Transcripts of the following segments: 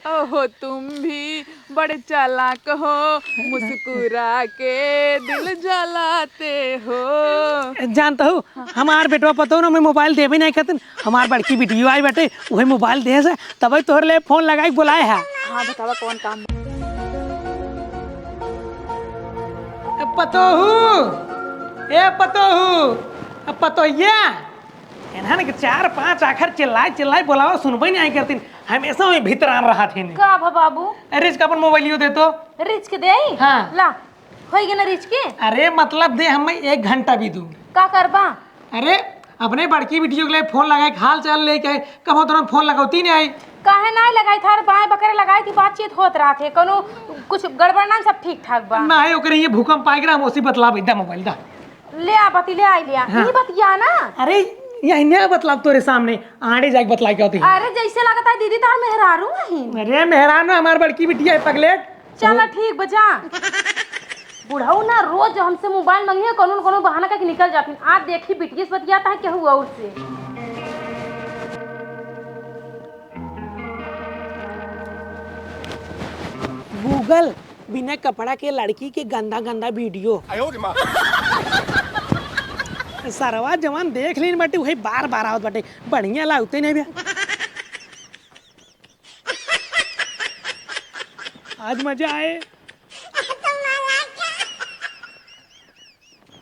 ओहो तुम भी बड़े चालाक हो, मुस्कुरा के दिल जलाते हो। जानता हूँ हमार बेटवा पता हो ना मैं मोबाइल देवे नहीं खातिर हमार बड़की बिटियो आई बेटे वही मोबाइल दे से तभी तोहर ले फोन लगाई बुलाए है। हाँ बतावा कौन काम। पतोहिया इन्हां के 4-5 आखिर चिल्लाए बुलावा सुनबे नहीं आई करतीन हमेशा में भीतर आ रहा थे का भा बाबू रिच का अपन मोबाइलियो दे तो रिच के दे हाँ। ला होई गए ना रिच के। अरे मतलब दे हमें 1 घंटा भी दूं का करबा। अरे अपने बड़की बिटियो के लिए फोन लगाए हाल चाल लेके कब हो तुरंत फोन लगाती नहीं आई काहे नहीं लगाई थार बाएं बकरे लगाई थी बातचीत होत रहा थे कोनो कुछ गड़बड़ ना सब ठीक ठाक बा ना है ओकरे ये भूकंप आए गिरा हम उसी बतला दा मोबाइल दा ले आ बती ले आई लिया हाँ। ई बतिया ना। अरे यही नहीं बतला तोरे सामने आड़े जाके बतला क्या होती अरे जैसे लगता है दीदी तार मेहरारू नहीं। अरे मेहरान हमार बड़की बिटिया है पगलेट चला ठीक बजा बुढ़ाऊ ना रोज हमसे मोबाइल मांगिए कोनो न कोनो बहाना करके निकल जाती आज देखी बिटिया से बतियाता है क्या हुआ उससे। गूगल बिना कपड़ा के लड़की के गंदा गंदा वीडियो सरवा जवान देख लेन बाटे वही बार बार आवत बाटे बढ़िया लागते नहीं भैया आज मजा आए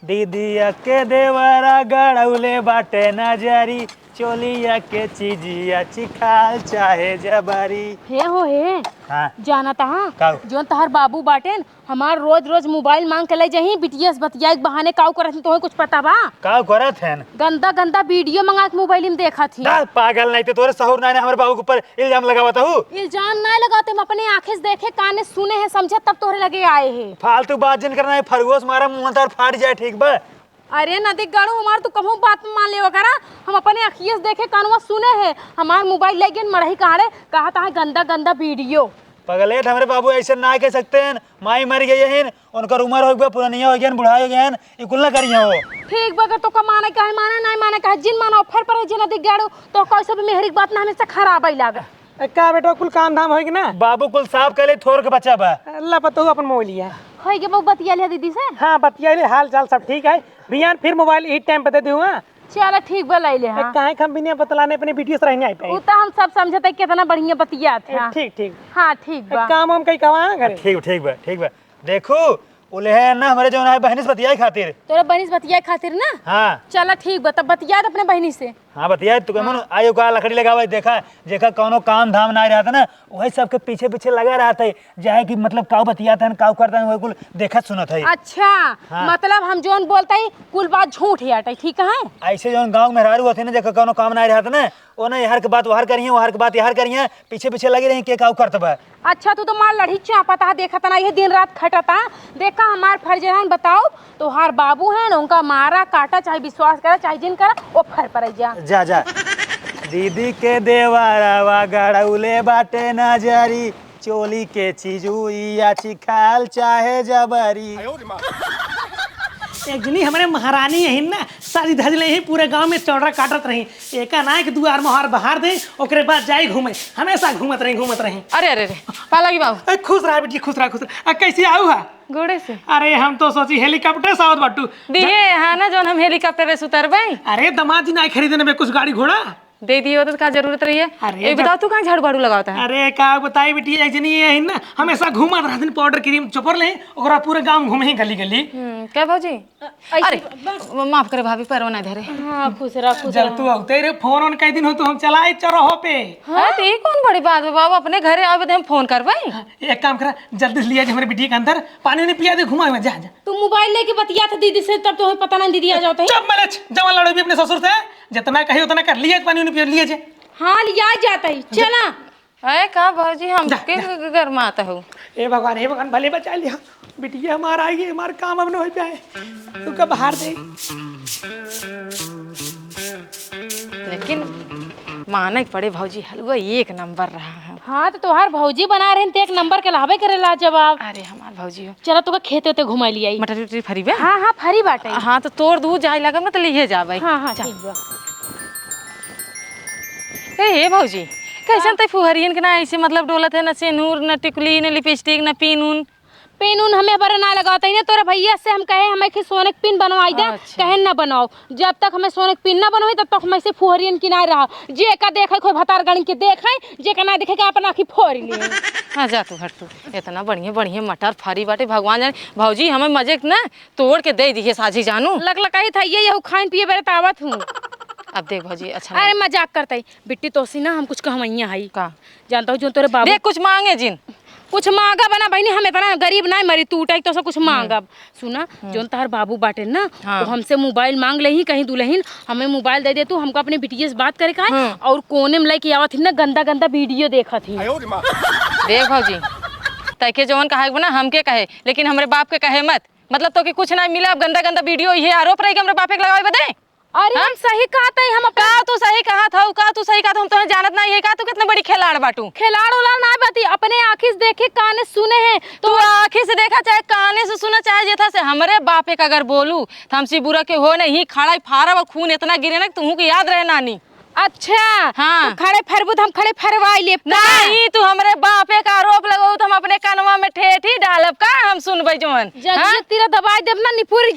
दीदिया के देवरा गड़ौले बाटे नजरी चोलिया के चीजिया चिखाल चाहे जबारी हे हो हे हाँ जाना तहा जोन तहर बाबू बाटेन हमार रोज रोज मोबाइल मांग के ले जही बिटिया से बतिया के बहाने काऊ करत तो कुछ पता बा का करत हैं गंदा गंदा वीडियो मंगा के मोबाइल में देखा थी। पागल नहीं थे तोरे सहूर नहीं हमारे बाबू के ऊपर इल्जाम लगावता हूँ इल्जाम नहीं लगाते हम अपने आंखें से देखे काने सुने हैं समझे तब तोहरे लगे आए हैं। फालतू बात जिन करना है फरगोस मारा मुंह तार फाट जाए ठीक बा। अरे नदी गाड़ू हमार तो कहूँ बात मान ले करा हम अपने अखिए से देखे कानवा सुने हैं हमार मोबाइल ले गए मरही कहाड़े कहा था गंदा गंदा वीडियो। पगलेट हमारे बाबू ऐसे ना कह सकते हैं माई मर गई है उनका उम्र हो गया पुरानिया हो गया बुढ़ा हो गया ये कुल ना करिए हो ठीक बगर तो का माने कहे माने नहीं माने कहे जिन माना ऑफर पर जे नदी गाड़ू तो कैसे भी मेहरी बात ना हमेशा खराब ही लागे का बेटा कुल काम धाम होगी ना बाबू कुल साफ कर ले थोर के बच्चा बा अल्लाह पता हो अपन मोबाइल लिया होई के बहु बतिया लिया दीदी से। हाँ बतिया ले हाल चाल सब ठीक है भैया फिर मोबाइल इस टाइम पे दे दूंगा चलो ठीक बा ले ले। हां काहे हम बिना बतलाने अपने वीडियो से रहने आई पे उ त हम सब समझते कितना बढ़िया बतिया थे। ठीक ठीक हां ठीक बा काम हम कहीं कवा घर ठीक बा देखो बोले है ना हमारे जो है बहनी से बतियाई खातिर तोरे बहनी से बतिया खातिर ना। हां चलो ठीक बा तब बतिया अपने बहनी से। हाँ बतिया तू कमन आयो का लकड़ी लगावे देखा कोनो काम धाम ना रहा था ना वही सब के पीछे पीछे लगा रहा था जाए कि मतलब काऊ बतियाता है काऊ करता है वही कुल देखत सुनत है। अच्छा हाँ। मतलब हम जोन बोलते ही कुल बात झूठ है अटे ठीक है। ऐसे जोन गांव में रहरु होते ना जका कोनो काम ना रहा था ना ओ ना यार के बात वहार करिए वहार के बात यार करिए पीछे पीछे लगे रही के काऊ करतबा। अच्छा तू तो मार लड़ी चापता देखा था ना ये दिन रात खटता देखा हमार फर्जन बताओ तो हार बाबू है ना उनका मारा काटा चाहे विश्वास करा चाहे जिन करा वो फर पर जा दीदी के देवरवा गड़ौले बाटे नजरी चोली के चीजुइया चिखाल चाहे जबरी। एक जनी हमारे महारानी है ना सारी धजले ही पूरे गांव में चौड़ा काटत रही एक ना कि दुआर मोहर बहार दे ओकरे बाद जाई घूमे हमेशा घूमत रही। अरे अरे पालगी बाबू खुश रहा बेटी खुश रहा कैसे आऊ है गोड़े से। अरे हम तो सोची हेलीकॉप्टर से आवत बाटू दिए हाँ ना जो हम हेलीकॉप्टर से उतरबे। अरे दामाद जी ना खरीदने में कुछ गाड़ी घोड़ा दे दिए तो क्या जरूरत रही है। अरे बताओ तू कहाँ झाड़ू बाड़ू लगाता है। अरे का बताई बेटी एक जनी है ना हमेशा घूमत रहती पाउडर क्रीम चोपर ले ओकरा पूरे गांव घूमे ही गली गली। क्या भाजी अरे माफ करे भाभी पैरों ना धरे। हां खुश रह जब तू औते रे फोन ऑन कई दिन हो तो हम चलाए चरहो पे। हां तो ये कौन बड़ी बात है बाबू अपने घरे आवे हम फोन करबे। एक काम करा जल्दी से लिया जे हमारे बिटिया के अंदर पानी नहीं पिया दे घुमा में जा तू मोबाइल लेके बतिया था दीदी से तब तो पता ना दीदी आ जाते हैं। चुप मलच जवान लड़ो भी अपने ससुर से जितना कही उतना कर लिया पानी नहीं पिया लिए जे। हां लिया जाता है चला। अरे का भाजी हम के घर में आता हूं। हे भगवान भले बचा लिया बिटिया हमारा आई हमारा काम अब न हो पाए तू का बाहर दे। लेकिन माने पड़े भौजी हलवा एक नंबर रहा है। हाँ तो तोहार भौजी बना रहे थे एक नंबर के लाभे करे ला जवाब। अरे हमार भौजी हो चलो तो खेते ते घुमा लिया मटर उटर फरी बे। हाँ हाँ फरी बाटे। हाँ तो तोड़ दूध जाए लगम ना तो लिए जाबे। हाँ हाँ ठीक बा। ए भौजी कैसन तै फुहरियन के ना ऐसे मतलब डोलत है, ना सेनूर ना टिकुली ना लिपस्टिक ना पिन उन। पिन उन हमें बड़ा ना लगाता ही ना। तोरा भैया से हम कहे हमें कि सोने के पिन बनवाई दे, अच्छा। कहे ना बनाओ। जब तक हमें सोने के पिन ना बनवाई तब तक हमें से फुहरियन की ना रहा। जे का देखे कोई भतार गण के देखे, जे का ना देखे के अपन आँखी फोड़ लिए। हाँ जा तू हट तू, इतना बढ़िया बढ़िया मटर फारी बाटे भगवान जाने। भौजी हमें मजे के ना तोड़ के दे दिए साझी जानू। लग लकाई था ये खान पिए बेरे तावत हूँ। अब देख भौजी अच्छा अरे मजाक करता है बिट्टी तोसी ना हम कुछ कहवैया है का जानता हूँ जो तोरे बाबू देख कुछ मांगे जिन कुछ मांगा बना बहनी। हम इतना गरीब ना मरी तू उठा तो सब कुछ मांगब। सुना जोन तार बाबू बाटे ना हाँ। तो हमसे मोबाइल मांग ले ही कहीं दुल्हन हमें मोबाइल दे दे तू हमको अपने बिटिया से बात करे का है। और कोने में लेके आवत थी ना गंदा गंदा वीडियो देखा थी। देख भौजी तैके जवन कहे ना हमके कहे, लेकिन हमरे बाप के कहे मत। मतलब तो कि कुछ ना मिला, अब गंदा गंदा वीडियो ये आरोप रही कि हमरे बापे के लगावे बदे। अरे हम सही कहा था हम का तू सही कहा था, का तू सही कहा था, हम तो जानत ना ये का तू कितने बड़ी खिलाड़ बाटू। खिलाड़ उलाड़ ना बाती अपने आँखी से देखे काने सुने हैं तू आँखी से देखा चाहे काने से सुना चाहे जेथा से हमरे बापे का अगर बोलू तो हमसे बुरा के हो नहीं खड़ा फारा और खून इतना गिरे ना तुमको के याद रहे नानी। अच्छा हाँ। तो खड़े फरबू हम खड़े फरवाई ले नहीं तू हमरे बापे का आरोप लगाओ तो हम अपने कानवा में ठेठी डालब का हम सुनबे जवन। जल्दी तेरा दवाई देब ना निपुर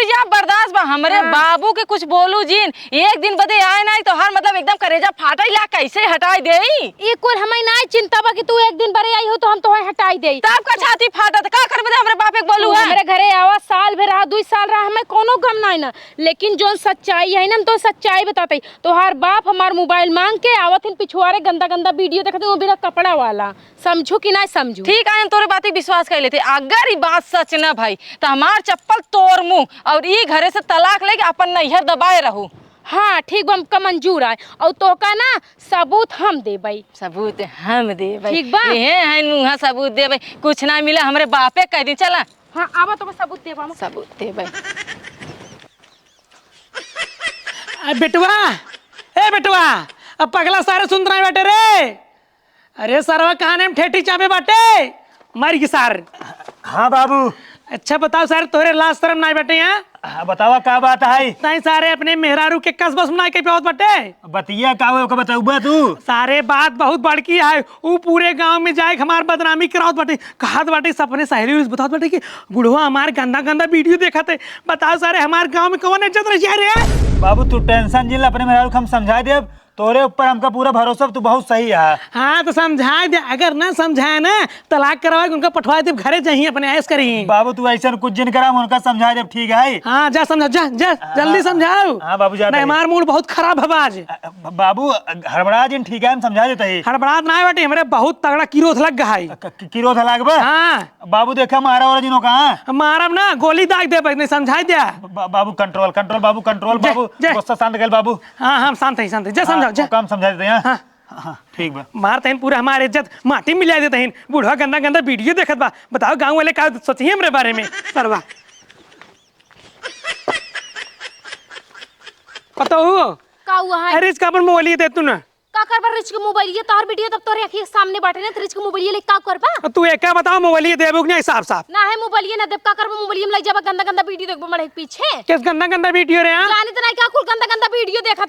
जा बर्दाश्त बा हमरे बाबू के कुछ बोलू जिन एक दिन बदे आए ना तो हर मतलब एकदम करेजा फाटा ला कैसे हटाई देई। ये कोई हमें ना चिंता बा कि तू एक दिन बरे आई हो तो हम तो हटाई देई। तब का छाती फाटा का करबे हमरे बापे के बोलू है। हमरे घरे आवा साल भर रहा 2 साल रहा हमें कोनो गम ना ना, लेकिन जो सच्चाई है ना हम तो सच्चाई बताते। तो हर बाप हमार मोबाइल मांग के आवत इन पिछुआरे गंदा गंदा वीडियो देखते वो बिना कपड़ा वाला। समझू कि ना समझू? ठीक है तोरे बात विश्वास कर लेते, अगर ये बात सच ना भाई तो हमार चप्पल तोड़ मुंह और ये घरे से तलाक लेके अपन नैहर दबाए रहू। हाँ ठीक बम का मंजूर है और तो का ना सबूत हम देबई। सबूत हम देबई ठीक बा है मुँह सबूत देबई कुछ ना मिला हमरे बापे कह दी चला। हाँ आवा तो सबूत देबा सबूत देबई। बेटुआ ए बेटुआ अब पगला सारे सुन रहे बेटे रे। अरे सरवा कहाने में ठेठी चापे बाटे मर गई सार। हाँ बाबू। अच्छा बताओ सर तोरे लाज शर्म नहीं बेटे यहाँ? हाँ बतावा का बात है? नहीं सारे अपने मेहरारू के कस बस सुनाई के बहुत बटे बतिया का हो का बताऊबा तू? सारे बात बहुत बड़की है। वो पूरे गांव में जाए हमार बदनामी करावत बाटे कहत बाटे सपने सहेली बतावत बाटे कि बुढ़वा हमार गंदा गंदा वीडियो देखते। बताओ सारे हमार गांव में कौन इज्जत रह रे? बाबू तू टेंशन जिल अपने मेहरारू को हम समझा दे। तोरे ऊपर हमका पूरा भरोसा तू बहुत सही है। हाँ तो समझा दे, अगर ना समझाए ना तलाक करवा उनका पठवा दे घरे चाहिए अपने ऐश करी। बाबू तू ऐसा कुछ जिन करा उनका समझा दे ठीक है। हाँ जा समझा जा जा जल्दी समझाओ। हाँ बाबू जा। हमार मूड बहुत खराब है आज। बाबू हड़बड़ा जिन ठीक है हम समझा देते ही। हड़बड़ा ना बेटे हमारे बहुत तगड़ा किरोध लग गया है। किरोध लग बा? हाँ बाबू देखा मारा वाला जिनो कहाँ मारब ना गोली दाग दे नहीं समझा दिया। बाबू कंट्रोल कंट्रोल बाबू कंट्रोल बाबू गुस्सा शांत कर बाबू। हाँ हम शांत है जा समझाओ जा काम समझा देते हैं। हाँ हाँ ठीक बा। मारते हैं पूरा हमारे इज्जत माटी मिला देते हैं। बूढ़ा गंदा गंदा वीडियो देखत बा। बताओ गांव वाले का सोचिए हमरे बारे में सरवा पता हो का हुआ है? अरे इसका अपन मोबाइल दे तू ना का करबा रिच के मोबाइल ये तोहर वीडियो तब तोरे आंखी के सामने बाटे ना रिच के मोबाइल ले का करबा? तू एक बताओ मोबाइल देबो कि नहीं साफ साफ? ना है मोबाइल ना देब का करबा मोबाइल में लग जाबा गंदा गंदा वीडियो देखबो मरे पीछे। किस गंदा गंदा वीडियो रे? हां जाने तो नहीं का कुल गंदा गंदा वीडियो देखा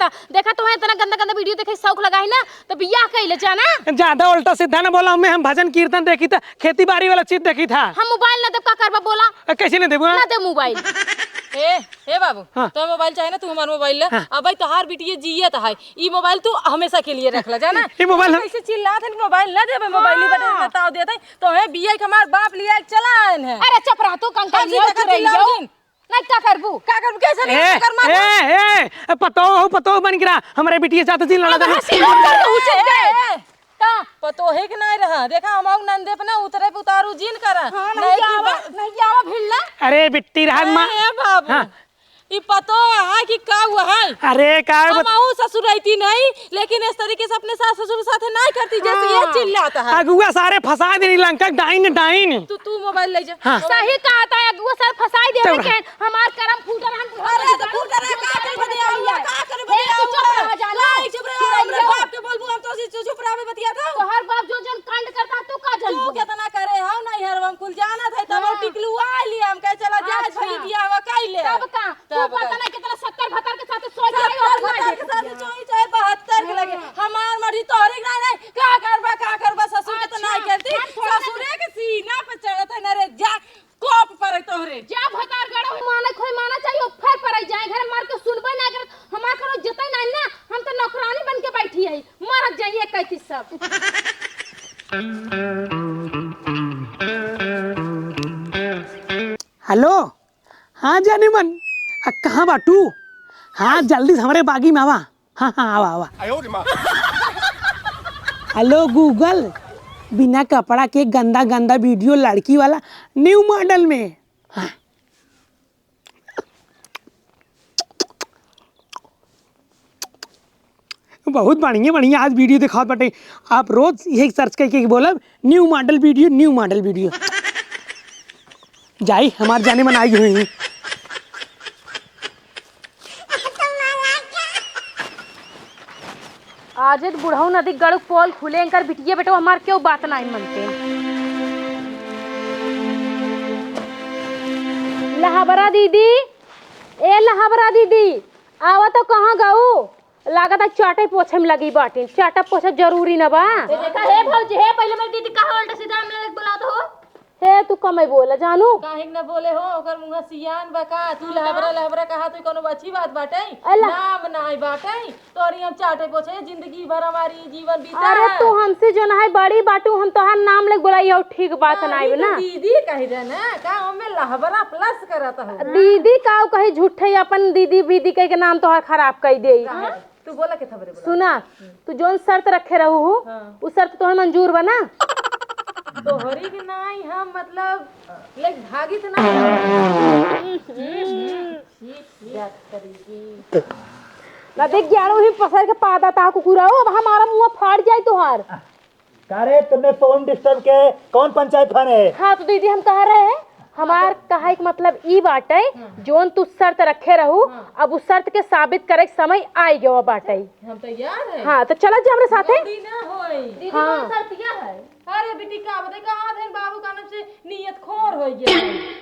तो है इतना गंदा गंदा वीडियो देखे शौक लगा है ना तो बियाह कइले जाना। ज्यादा उल्टा सीधा ना बोला हम भजन कीर्तन देखी था खेती बाड़ी वाला चीज देखी था। हम मोबाइल ना देब का करबा बोला? कैसे नहीं देबो? ना दे मोबाइल। ए बाबू तो मोबाइल चाहे ना तू हमार मोबाइल ले। अब भाई तोहार बिटिया जियत है ई मोबाइल तू हमेशा के लिए रख ले जाना। ये मोबाइल कैसे चिल्लात है मोबाइल ना देबे मोबाइल ही बता बताओ देते तो है बिया के हमार बाप लिया चलान है। अरे चुप रह तू कंकाल लिया नहीं का करबू कैसे नहीं कर मार पतो बन गिरा हमारे बिटिया जाते दिन लड़ा दे का पतो है कि नहीं रहा देखा हम नंदे पे ना उतरे पे उतारू जिन करा नहीं आवा भिड़ला। अरे बिट्टी रात मां बाबू ई पतो है कि का हुआ है? अरे का हम ससुर रहती नहीं लेकिन इस तरीके से अपने सास ससुर साथ नहीं करती जैसे ये चिल्लाता है। अगुआ सारे फंसा दे लंका डाइन डाइन। तू मोबाइल ले जा। हाँ। सही कहा था अगुआ सर फंसाई दे के हमार करम फूटल हम। अरे तो फूटल है का कर बदिया हुआ का कर बदिया हुआ लाई चुप रहे हमरे बाप के बोलबू हम तो चुप रहे बतिया था। तो हर बाप जो जन कांड करता तू का जन तू कितना करे हम नहीं हर हम कुल जाना था तब टिकलू आ लिया हम कह चला जा भाई बिया हुआ काइले तब का तू पता नहीं कितना 70 72 के साथ सो जाए और के साथ चोई चाहे 72 के लगे हमार मर्जी तोहरे नहीं हेलो, हाँ जाने मन, कहाँ बाटू? हाँ जल्दी से हमारे बागी में आवा। हाँ हाँ आवा आवा। हेलो गूगल, बिना कपड़ा के गंदा गंदा वीडियो लड़की वाला न्यू मॉडल में। हाँ बहुत बढ़िया बढ़िया आज वीडियो दिखाओ बटे। आप रोज यही सर्च करके बोलब new model video, new model video. जाई हमारे जाने मन आई हुई। आज बुढ़ऊ नदी गड़ुक पोल खुले कर बिटिया बेटो हमार क्यों बात नहीं मनते। लहाबरा दीदी, ए लहाबरा दीदी, आवा तो कहाँ गाऊ? लागत है चाटे पोछे में लगी बाटी। चाटा पोछा जरूरी न बा। देखा हे भौजी हे पहले मेरी दीदी कहाँ उल्टा सीधा हमने लग बुलात हो। हे तू कमे बोला जानू काहे न बोले हो ओकर मुंह सियान बका तू लहबरा लहबरा कहा तू कोनो अच्छी बात बाटे अल्लाह। नाम नाई बाटे तोरी हम चाटे पोछे जिंदगी भर हमारी जीवन बीता अरे है। तू हमसे जो ना है बड़ी बाटू हम तोहार नाम ले बुलाई हो ठीक बात नहीं ना। दीदी कह दे ना का हमें लहबरा प्लस करत हो। दीदी का कहीं झूठे अपन दीदी बीदी कह के नाम तोहार खराब कर दे। तू बोला के थबरे बोला सुना तू जोन शर्त रखे रहू हो उस शर्त तोहर मंजूर बना। तोहरी भी नहीं हम मतलब लेक भागी तो ना ना देख ग्यारह ही पसर के पादा ता कुकुरा हो अब हमारा मुंह फाड़ जाए तोहार। अरे तुमने फोन डिस्टर्ब के कौन पंचायत फाने है? हाँ तो दीदी हम कह रहे हैं हमार कहा एक मतलब ई बाटे जोन तू शर्त रखे रहू अब उस शर्त के साबित करे समय आई गयो बाटे। हम तैयार है। हाँ तो चला जा हमरे साथे। जल्दी ना होई। दीदी हाँ। कौन शर्तिया है। अरे बेटी का बता कहां थे बाबू कान से नियत खोर हो गया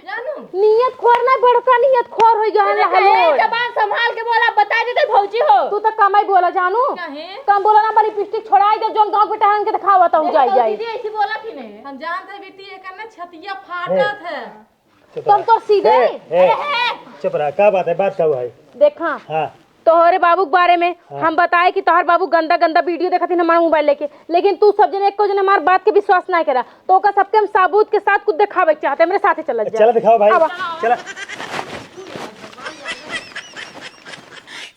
जानू। नियत खोर ना बड़का नियत खोर हो गया हे जबान संभाल के बोला बता देते भौजी हो। तू तो कमाई बोला जानू काहे कम बोला ना बड़ी पिस्टिक छोड़ाई दे जोन गांव के टहन के दिखावा ता जाई जाई। दीदी ऐसी बोला कि नहीं। हम जानते बेटी एक ना छतिया फाटत है। तुम तो सीधे चुप रहा, क्या बात है? बात क्या हुआ है? देखा हाँ तोहरे बाबू के बारे में हम बताए कि तोहर बाबू गंदा गंदा वीडियो देखा थी हमारा मोबाइल लेके लेकिन तू सब जने एक को जने हमार बात के विश्वास नहीं करा तो ओका सबके हम साबूत के साथ कुछ दिखावे चाहते मेरे साथे चल जा। चला दिखाओ भाई चला।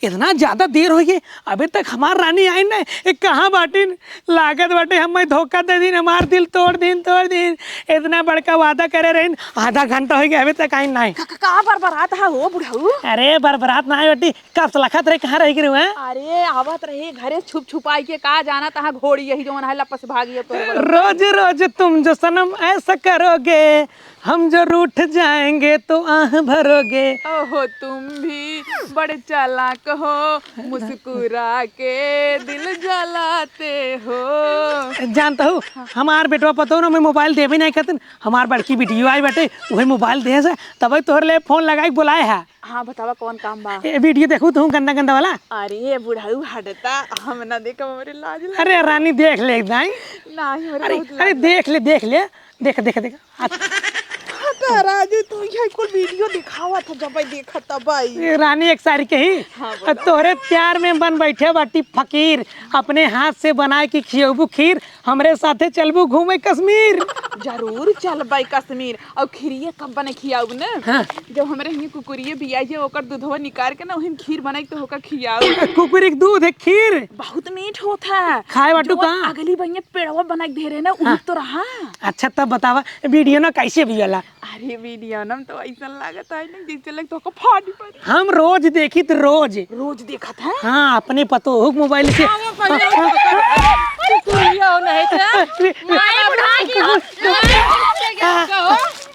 इतना ज्यादा देर हो गई अभी तक हमार रानी आई ना कहाँ बाटिन लागत बाटे हमें धोखा दे दिन हमार दिल तोड़ दिन इतना बड़का वादा करे रही आधा घंटा हो गया अभी तक आई नहीं। कहाँ पर बरात है हो बुढ़ऊ? अरे बरबरात ना आई बेटी कब से लखत रहे कहाँ रह गिरे हुए? अरे आवत रहे घरे छुप छुपाई के कहा जाना तहाँ घोड़ी यही जो है लपस भागी तो रोज रोज तुम जो सनम ऐसा करोगे हम जो रूठ जाएंगे तो आह भरोगे। ओहो तुम भी बड़े चालाक हो मुस्कुरा के दिल जलाते हो। जानता हूँ हमार बेटवा पतो ना मैं मोबाइल दे भी नहीं करते हमार बड़की वीडियो आई बेटे वही मोबाइल दे से तभी तोहर ले फोन लगाई बुलाए है। हाँ बतावा कौन काम बा। वीडियो देखू तू गंदा गंदा वाला। अरे बुढ़ाऊ हटता हम ना देखा मेरे लाज लगे। अरे रानी देख ले नहीं नहीं मेरे अरे बहुत अरे देख ले देख राजू तू यही कुल वीडियो दिखावा था जब देखा तब आई। ये रानी एक सारी कही तोहरे प्यार में बन बैठे बाटी फकीर अपने हाथ से बनाए की खियबू खीर हमरे साथे चलबू घूमे कश्मीर। जरूर चल बाई कश्मीर और खीरिए कब बने खियाऊ ना। हाँ। जब हमारे हिंगे कुकुरिये भी आई है ओकर दूधवा निकाल के ना वही खीर बनाई तो होकर खियाऊ। कुकुरी के दूध है खीर बहुत मीठ होता है। खाए बाटू जो कहाँ? अगली बहिया पेड़वा बना के दे रहे ना उही तो रहा। अच्छा तब बतावा वीडियो ना कैसे भी वाला? अरे वीडियो ना तो ऐसा लागत है ना जैसे लग तो फाड़ी पर हम रोज देखी तो रोज देखा था। हाँ अपने पतो हो मोबाइल से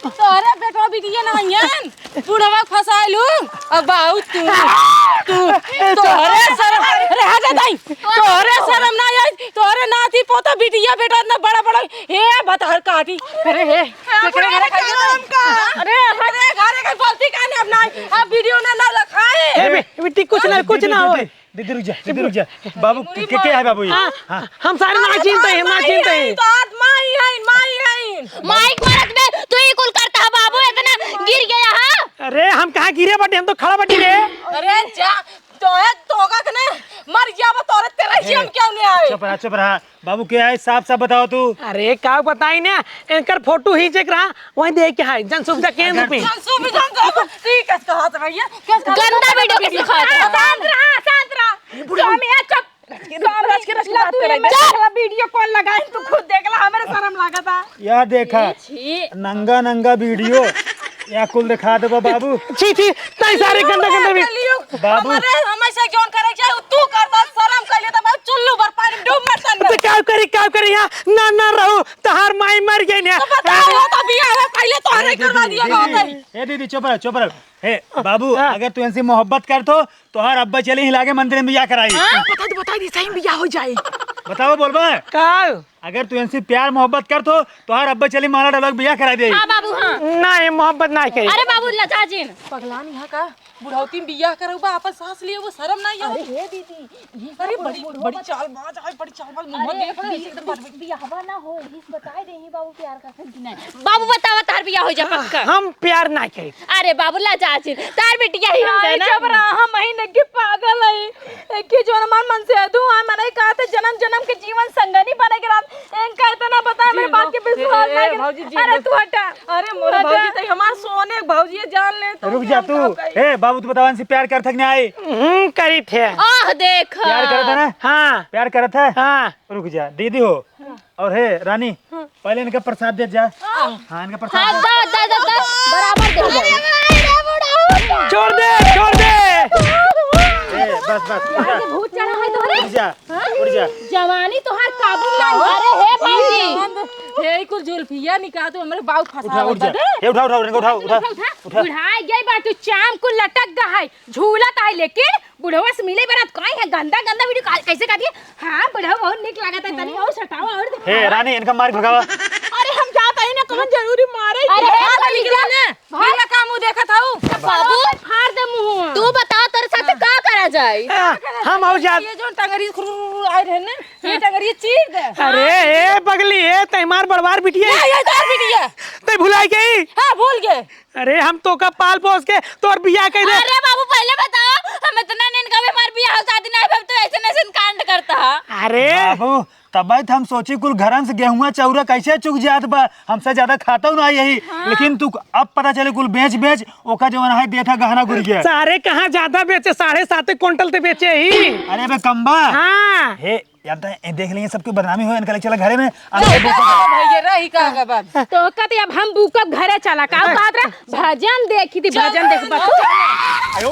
तोरे बेटवा बिटिया नहीं है बुढ़वा फसाइलू अब बाऊ तू तोरे शर्म रह जा दाई तोरे शर्म ना आई तोरे नाती पोता बिटिया बेटा इतना बड़ा बड़ा हे बतहर काटी अरे हे अरे हरे घरे का गलती काने अब ना अब वीडियो ना लखाए बेटी कुछ ना हो। दीदी रुक जा बाबू के है बाबू ये? हम सारे ना चिंता है तो माई है माइक मारक दे तू ही कुल करता बाबू इतना गिर गया। हां अरे हम कहाँ गिरे बाटे हम तो खड़ा बाटी रे। अरे जा तो है तोगा के ना मर जाब तोरे तेरे जी हम क्यों नहीं आए। चुप रहा बाबू क्या है साफ साफ बताओ तू। अरे का बताई ना इनकर फोटो ही चेक रहा वही देख के है जन सुविधा केंद्र पे ठीक है कहा था भैया गंदा वीडियो किस दिखाते हैं शांत रहा स्वामी चुप वीडियो कॉल लगाए तू खुद देख ला हमारे शर्म लगा था। यह देखा नंगा नंगा वीडियो या कुल दिखा दो बाबू। छी तई सारे गंदा गंदा वीडियो बाबू हमेशा जोन करे चाहे तू करता शर्म कर लेता मैं चुल्लू भर पानी डूब मरता तो क्या करी यहाँ ना रहो तहार माई मर गई ना। बताओ तो बिया है पहले तो हरे करवा दिया होता ए दीदी चुप रहो हे बाबू अगर तू इनसे मोहब्बत कर तो हर अब्बा चले हिला के मंदिर में बिया कराई। बता दी सही बिया हो जाए। बताओ बोलबा का अगर तू इनसे प्यार मोहब्बत कर तो हर अब्बा चली माला डालक बिया करा दे। हाँ बाबू हाँ ना ये मोहब्बत ना करे। अरे बाबू लता जी पगलान यहाँ का बुढ़ौती में बिया करबा अपन सांस लिए वो शर्म नहीं है। अरे हे दीदी अरे बड़ी चालबाज है बड़ी चालबाज मुंह देख ले एकदम बियाहवा ना हो इस बताए दे बाबू प्यार का नहीं। बाबू बतावा तार बिया हो जा पक्का। हम प्यार ना करे। अरे बाबू लता जी तार बेटिया ही है ना जब रहा महीने की पागल है कि जो हमार मन से अधू है मैंने कहा था जन्म जन्म के जीवन संगनी बनेगे रात इनका इतना बता मेरे बात के विश्वास नहीं। भौजी जी अरे तू हटा अरे मोरे भौजी तो हमार सोने भौजी जान ले तो रुक जा तू हे बाबू तू बतावा इनसे प्यार कर थक नहीं आई। करी थे आह देख प्यार करत है ना हाँ प्यार करत है। हाँ रुक जा दीदी हो और हे रानी पहले इनका प्रसाद दे जा। हाँ इनका प्रसाद दे। बराबर दे छोड़ दे बस भूत चढ़ा है तोरे उड़ जा जवानी तोहार काबू ना हो। अरे हे भौजी हे कुल जुल्फिया निकाल तो हमरे बाऊ फंसा उठ जा हे उठाओ इनको उठा बुढ़ाई गई बा तू चाम को लटक गा है झूलत है लेकिन बुढ़वा से मिले बरात कहीं है गंदा गंदा वीडियो कैसे कर दिए। हाँ बुढ़वा बहुत निक लागत है तनी और सटाओ और दिखाओ। हे रानी इनका मार भगावा। अरे हम जाता ही ना कौन जरूरी मारे अरे हे निकल भौजी ना फिर मैं का मुंह देखत हूं। बाबू फाड़ दे मुंह। तू बता तेरे साथ का करा जाए। हम हो जा। ये जो टंगरी आए रहे ना ये टंगरी चीर दे। अरे ए पगली है तैमार बड़वार बिटिया ये तार बिटिया तै भुलाई गई। हां भूल गए। अरे हम तो का पाल पोस के तोर बिया कह दे। अरे बाबू पहले बताओ हम इतना दिन का भी हमार बिया हो शादी नहीं अब तो ऐसे नैसे कांड करता। अरे बाबू तब हम सोची कुल घरन से गेहुआ चौरा कैसे चुक जात बा हमसे ज्यादा खाता ना यही। लेकिन तू अब पता चले कुल बेच ओका जवन है देथा गहना गुर गया। सारे कहाँ ज्यादा बेचे 7.5 क्विंटल ते बेचे ही। अरे बे कम्बा हाँ हे यार देख लेंगे सबकी बदनामी हो इनका चला घरे में भैया रही का बात तो कहते अब हम बुकअप घरे चला का बात रे भजन देखी थी भजन देख बच्चा।